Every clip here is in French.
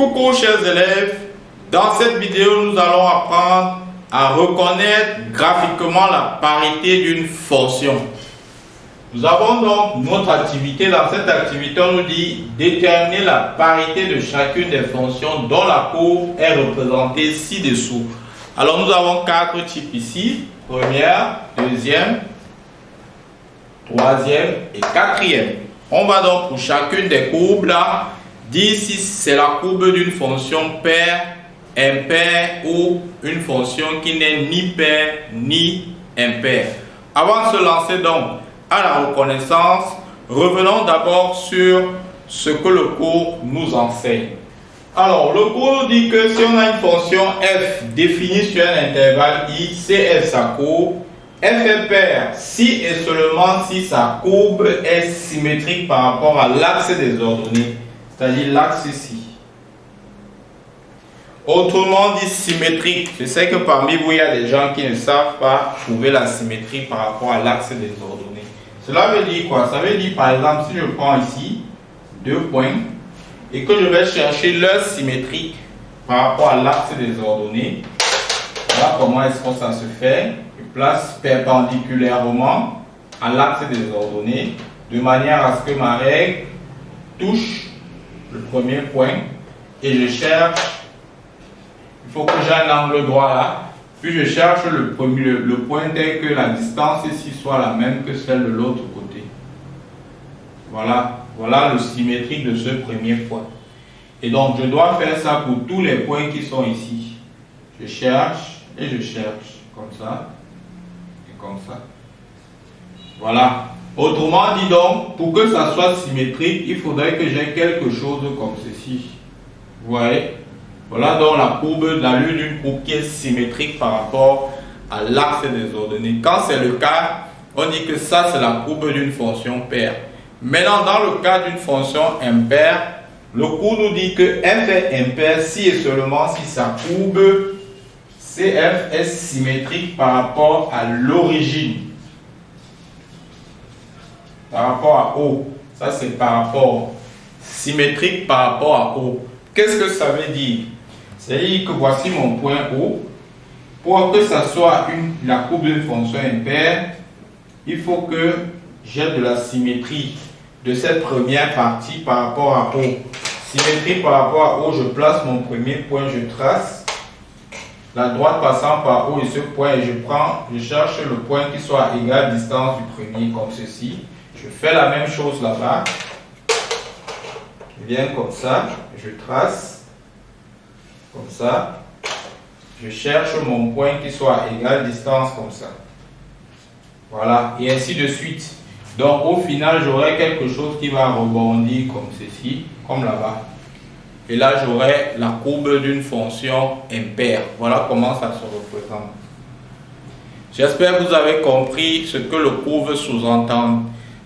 Coucou chers élèves, dans cette vidéo nous allons apprendre à reconnaître graphiquement la parité d'une fonction. Nous avons donc notre activité. Dans cette activité on nous dit déterminer la parité de chacune des fonctions dont la courbe est représentée ci-dessous. Alors nous avons quatre types ici, première, deuxième, troisième et quatrième. On va donc pour chacune des courbes là dire si c'est la courbe d'une fonction paire, impaire ou une fonction qui n'est ni paire ni impaire. Avant de se lancer donc à la reconnaissance, revenons d'abord sur ce que le cours nous enseigne. Alors, le cours nous dit que si on a une fonction f définie sur un intervalle i, c'est f sa courbe. F est paire si et seulement si sa courbe est symétrique par rapport à l'axe des ordonnées, c'est-à-dire l'axe ici. Autrement dit symétrique. Je sais que parmi vous, il y a des gens qui ne savent pas trouver la symétrie par rapport à l'axe des ordonnées. Cela veut dire quoi? Ça veut dire par exemple, si je prends ici deux points et que je vais chercher leur symétrie par rapport à l'axe des ordonnées, voilà comment est-ce que ça se fait. Je place perpendiculairement à l'axe des ordonnées de manière à ce que ma règle touche le premier point et je cherche, il faut que j'ai un angle droit là, puis je cherche le point tel que la distance ici soit la même que celle de l'autre côté. Voilà le symétrique de ce premier point. Et donc je dois faire ça pour tous les points qui sont ici. Je cherche et je cherche comme ça et comme ça. Voilà. Autrement dit donc, pour que ça soit symétrique, il faudrait que j'ai quelque chose comme ceci. Vous voyez? Voilà donc la courbe, l'allure d'une courbe qui est symétrique par rapport à l'axe des ordonnées. Quand c'est le cas, on dit que ça c'est la courbe d'une fonction paire. Maintenant, dans le cas d'une fonction impaire, le cours nous dit que f est impair si et seulement si sa courbe CF est symétrique par rapport à l'origine. Par rapport à O. Ça c'est par rapport symétrique par rapport à O. Qu'est-ce que ça veut dire? C'est-à-dire que voici mon point O. Pour que ça soit la courbe d'une fonction impaire, il faut que j'ai de la symétrie de cette première partie par rapport à O. Symétrie par rapport à O, je place mon premier point, je trace la droite passant par O et ce point et je cherche le point qui soit à égale distance du premier comme ceci. Je fais la même chose là-bas. Je viens comme ça, je trace comme ça. Je cherche mon point qui soit à égale distance comme ça. Voilà, et ainsi de suite. Donc au final, j'aurai quelque chose qui va rebondir comme ceci, comme là-bas. Et là, j'aurai la courbe d'une fonction impaire. Voilà comment ça se représente. J'espère que vous avez compris ce que le cours veut sous-entendre.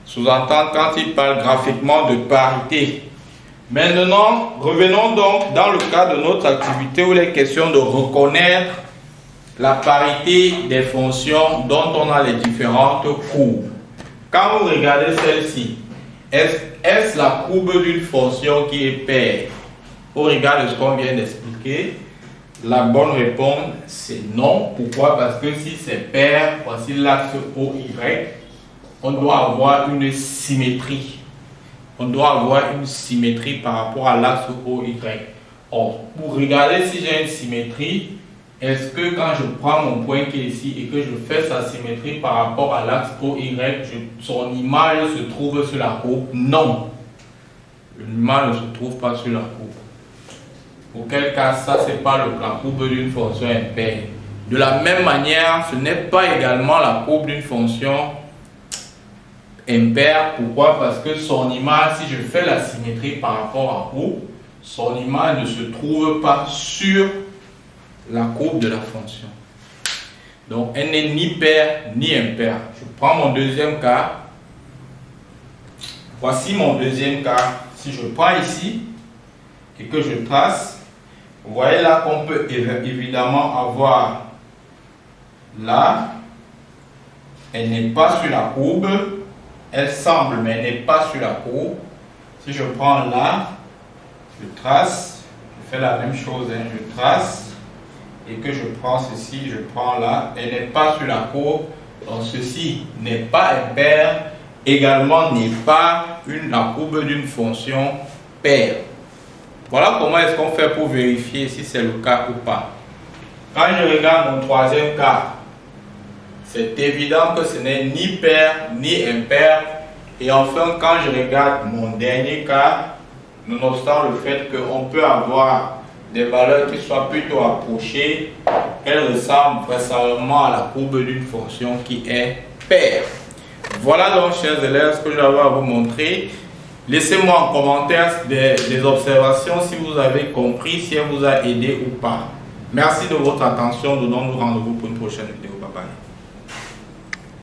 Sous-entendre quand il parle graphiquement de parité. Maintenant, revenons donc dans le cadre de notre activité où il est question de reconnaître la parité des fonctions dont on a les différentes courbes. Quand vous regardez celle-ci, est-ce la courbe d'une fonction qui est paire? Au regard de ce qu'on vient d'expliquer, la bonne réponse c'est non. Pourquoi? Parce que si c'est paire, voici l'axe OY, on doit avoir une symétrie. On doit avoir une symétrie par rapport à l'axe OY. Or, pour regarder si j'ai une symétrie, est-ce que quand je prends mon point qui est ici et que je fais sa symétrie par rapport à l'axe OY, son image se trouve sur la courbe? Non. L'image ne se trouve pas sur la courbe. Auquel cas, ça, c'est pas la courbe d'une fonction impaire. De la même manière, ce n'est pas également la courbe d'une fonction impaire. Pourquoi? Parce que son image, si je fais la symétrie par rapport à O, son image ne se trouve pas sur la courbe de la fonction. Donc, elle n'est ni paire ni impaire. Je prends mon deuxième cas. Voici mon deuxième cas. Si je prends ici et que je trace, vous voyez là qu'on peut évidemment avoir là, elle n'est pas sur la courbe, elle semble mais elle n'est pas sur la courbe. Si je prends là, je trace, je fais la même chose, hein, je trace et que je prends ceci, je prends là, elle n'est pas sur la courbe, donc ceci n'est pas impair, également n'est pas la courbe d'une fonction paire. Voilà comment est-ce qu'on fait pour vérifier si c'est le cas ou pas. Quand je regarde mon troisième cas, c'est évident que ce n'est ni pair ni impair. Et enfin, quand je regarde mon dernier cas, nonobstant le fait qu'on peut avoir des valeurs qui soient plutôt approchées, elles ressemblent vraisemblablement à la courbe d'une fonction qui est paire. Voilà donc, chers élèves, ce que j'avais à vous montrer. Laissez-moi en commentaire des observations si vous avez compris, si elle vous a aidé ou pas. Merci de votre attention. Donnons-nous rendez-vous pour une prochaine vidéo. Bye bye.